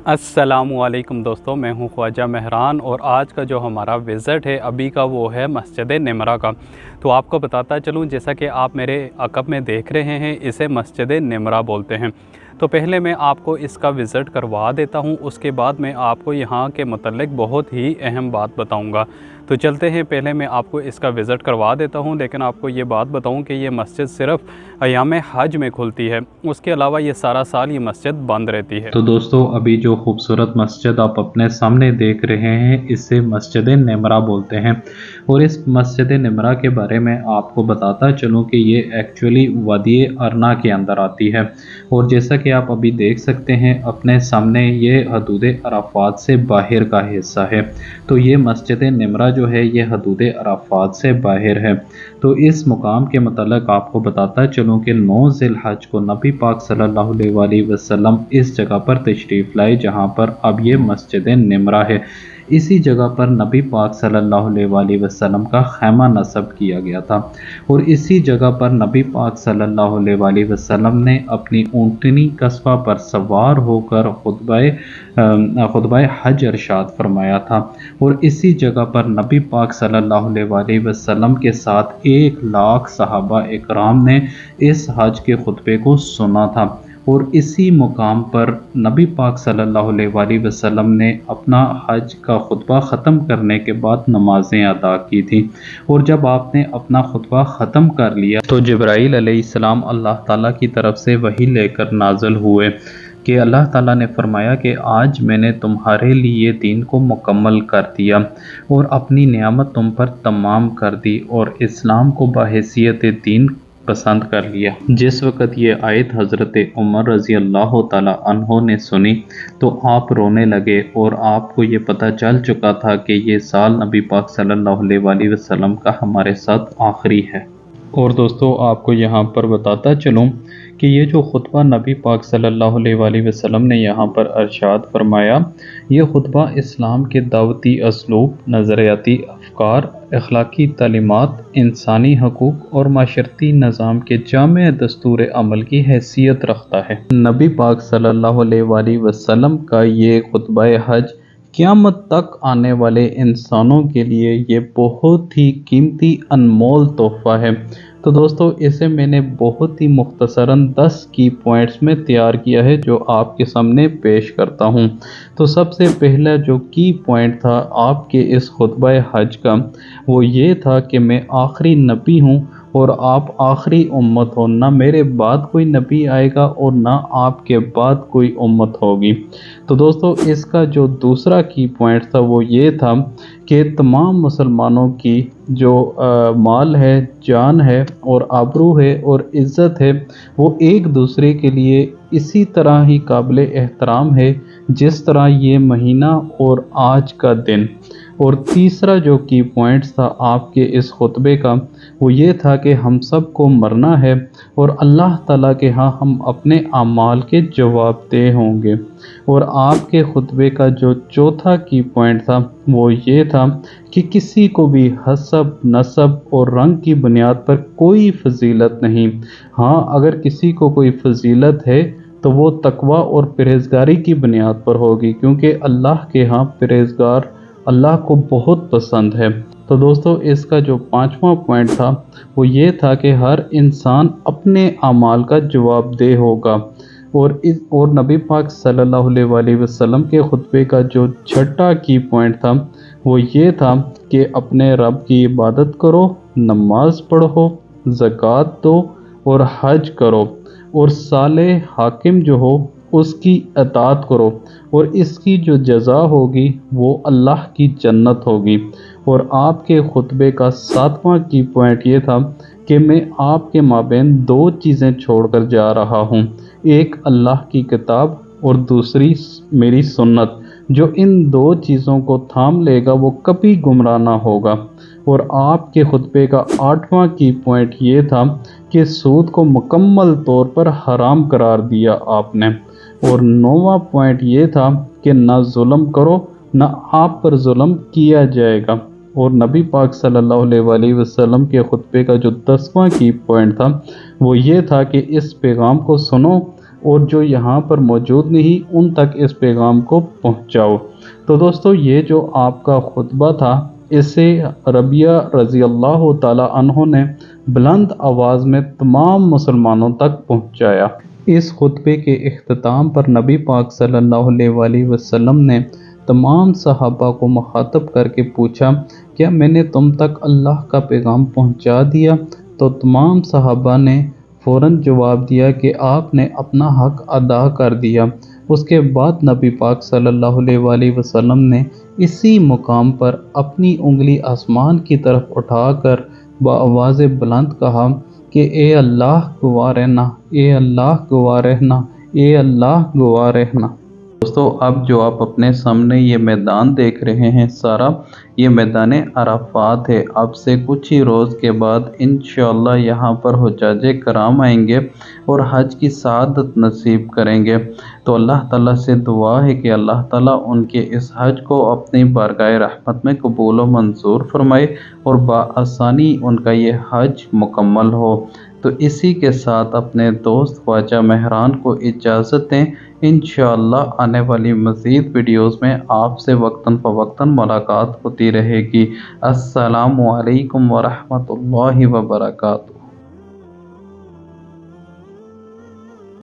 अस्सलामु अलैकुम दोस्तों, मैं हूं ख्वाजा महरान और आज का जो हमारा विज़िट है अभी का वो है मस्जिद निमरा का। तो आपको बताता चलूं, जैसा कि आप मेरे अक़ब में देख रहे हैं, इसे मस्जिद निमरा बोलते हैं। तो पहले मैं आपको इसका विज़िट करवा देता हूं, उसके बाद मैं आपको यहां के मुतल्लिक़ बहुत ही अहम बात बताऊंगा। तो चलते हैं, पहले मैं आपको इसका विज़िट करवा देता हूं, लेकिन आपको ये बात बताऊं कि ये मस्जिद सिर्फ़ अय्याम हज में खुलती है, उसके अलावा ये सारा साल ये मस्जिद बंद रहती है। तो दोस्तों, अभी जो खूबसूरत मस्जिद आप अपने सामने देख रहे हैं, इसे मस्जिद निमरा बोलते हैं। और इस मस्जिद निमरा के बारे में आपको बताता चलूं कि ये एक्चुअली वादी अरना के अंदर आती है। और जैसा कि आप अभी देख सकते हैं अपने सामने, ये हदूद अराफात से बाहर का हिस्सा है। तो ये मस्जिद निमरा जो है, ये हदूद अराफात से बाहर है। तो इस मुकाम के मतलब आपको बताता चलूँ कि 9 ज़िलहज को नबी पाक सल्लल्लाहु अलैहि वसल्लम इस जगह पर तशरीफ़ लाए, जहाँ पर अब ये मस्जिद निमरा है। इसी जगह पर नबी पाक सल्लल्लाहु अलैहि वसल्लम का खैमा नस्ब किया गया था। और इसी जगह पर नबी पाक सल्लल्लाहु अलैहि वसल्लम ने अपनी ऊँटनी कस्बा पर सवार होकर खुतबा हज इरशाद फरमाया था। और इसी जगह पर नबी पाक सल्लल्लाहु अलैहि वसल्लम के साथ 1 लाख सहाबा इकराम ने इस हज के खुतबे को सुना था। और इसी मुकाम पर नबी पाक सल्लल्लाहु अलैहि वसल्लम ने अपना हज का खुतबा ख़त्म करने के बाद नमाज़ें अदा की थी। और जब आपने अपना खुतबा ख़त्म कर लिया तो जिब्राईल अलैहिस्सलाम अल्लाह ताला की तरफ से वही लेकर नाज़िल हुए कि अल्लाह ताला ने फरमाया कि आज मैंने तुम्हारे लिए दीन को मुकम्मल कर दिया और अपनी नेमत तुम पर तमाम कर दी और इस्लाम को बहैसियत दीन पसंद कर लिया। जिस वक़्त ये आयत हज़रत उमर रज़ी अल्लाह ताला अन्हो ने सुनी तो आप रोने लगे और आपको ये पता चल चुका था कि ये साल नबी पाक सल्लल्लाहु अलैहि वसल्लम का हमारे साथ आखिरी है। और दोस्तों, आपको यहाँ पर बताता चलूँ कि ये जो खुतबा नबी पाक सल्लल्लाहु अलैहि वसल्लम ने यहाँ पर इरशाद फरमाया, ये खुतबा इस्लाम के दावती असलूब, नज़रियाती अफ़कार, अखलाकी तालीमात, इंसानी हकूक़ और माशरती निज़ाम के जामे दस्तूर अमल की हैसियत रखता है। नबी पाक सल्लल्लाहु अलैहि वसल्लम का ये खुतबा हज क़यामत तक आने वाले इंसानों के लिए ये बहुत ही कीमती अनमोल तोहफ़ा है। तो दोस्तों, इसे मैंने बहुत ही मुख्तसरन 10 की पॉइंट्स में तैयार किया है, जो आपके सामने पेश करता हूँ। तो सबसे पहला जो की पॉइंट था आपके इस खुतबा हज का, वो ये था कि मैं आखिरी नबी हूँ और आप आखिरी उम्मत हो। ना मेरे बाद कोई नबी आएगा और ना आपके बाद कोई उम्मत होगी। तो दोस्तों, इसका जो दूसरा की पॉइंट था वो ये था कि तमाम मुसलमानों की जो माल है, जान है और आबरू है और इज़्ज़त है, वो एक दूसरे के लिए इसी तरह ही काबिल एहतराम है जिस तरह ये महीना और आज का दिन। और तीसरा जो की पॉइंट था आपके इस खुतबे का, वो ये था कि हम सब को मरना है और अल्लाह ताला के यहाँ हम अपने अमाल के जवाबदेह होंगे। और आपके खुतबे का जो चौथा की पॉइंट था वो ये था कि किसी को भी हसब, नसब और रंग की बुनियाद पर कोई फजीलत नहीं। हाँ, अगर किसी को कोई फजीलत है तो वो तकवा और परहेज़गारी की बुनियाद पर होगी, क्योंकि अल्लाह के यहाँ परहेज़गार अल्लाह को बहुत पसंद है। तो दोस्तों, इसका जो 5वां पॉइंट था वो ये था कि हर इंसान अपने अमाल का जवाबदेह होगा। और नबी पाक सल्लल्लाहु अलैहि वसल्लम के खुतबे का जो छठा की पॉइंट था वो ये था कि अपने रब की इबादत करो, नमाज पढ़ो, ज़कात दो और हज करो और साले हाकिम जो हो उसकी अताअत करो और इसकी जो जज़ा होगी वो अल्लाह की जन्नत होगी। और आपके खुतबे का 7वां की पॉइंट ये था कि मैं आपके माबैन 2 चीज़ें छोड़कर जा रहा हूँ, एक अल्लाह की किताब और दूसरी मेरी सुन्नत। जो इन 2 चीज़ों को थाम लेगा वो कभी गुमराह ना होगा। और आपके खुतबे का 8वां की पॉइंट ये था कि सूद को मुकम्मल तौर पर हराम करार दिया आपने। और 9वां पॉइंट ये था कि ना जुल्म करो, ना आप पर जुल्म किया जाएगा। और नबी पाक सल्लल्लाहु अलैहि वसल्लम के खुतबे का जो 10वां की पॉइंट था वो ये था कि इस पैगाम को सुनो, اور جو यहाँ पर मौजूद नहीं उन तक इस पैगाम को पहुँचाओ। तो दोस्तों ये जो आपका खुतबा था इसे रबिया रज़ी अल्लाह ताला अन्हो ने बुलंद आवाज़ में तमाम मुसलमानों तक पहुँचाया। इस खुतबे के इख्तिताम पर नबी पाक सल्लल्लाहु अलैहि वसल्लम ने तमाम सहाबा को मुखातब करके पूछा, क्या मैंने तुम तक अल्लाह का पैगाम पहुँचा दिया? तो तमाम सहाबा ने फ़ौरन जवाब दिया कि आपने अपना हक अदा कर दिया। उसके बाद नबी पाक सल्लल्लाहु अलैहि वसल्लम ने इसी मुकाम पर अपनी उंगली आसमान की तरफ उठाकर बआवाज़ बुलंद कहा कि ए अल्लाह गवाह रहना, ए अल्लाह गवाह रहना, ए अल्लाह गवाह रहना। दोस्तों अब जो आप अपने सामने ये मैदान देख रहे हैं सारा ये मैदान अराफात है। अब से कुछ ही रोज़ के बाद इंशाअल्लाह यहाँ पर हुज्जाजे कराम आएंगे और हज की सआदत नसीब करेंगे। तो अल्लाह ताला से दुआ है कि अल्लाह ताला उनके इस हज को अपनी बारगाह रहमत में कबूल व मंजूर फरमाए और बआसानी उनका ये हज मुकम्मल हो। तो इसी के साथ अपने दोस्त ख्वाजा मेहरान को इजाज़त दें। इंशाअल्लाह आने वाली मज़ीद वीडियोज़ में आपसे वक्तन फ़वक्तन मुलाकात होती रहेगी। अस्सलामु अलैकुम व रहमतुल्लाहि व बरकातुहू।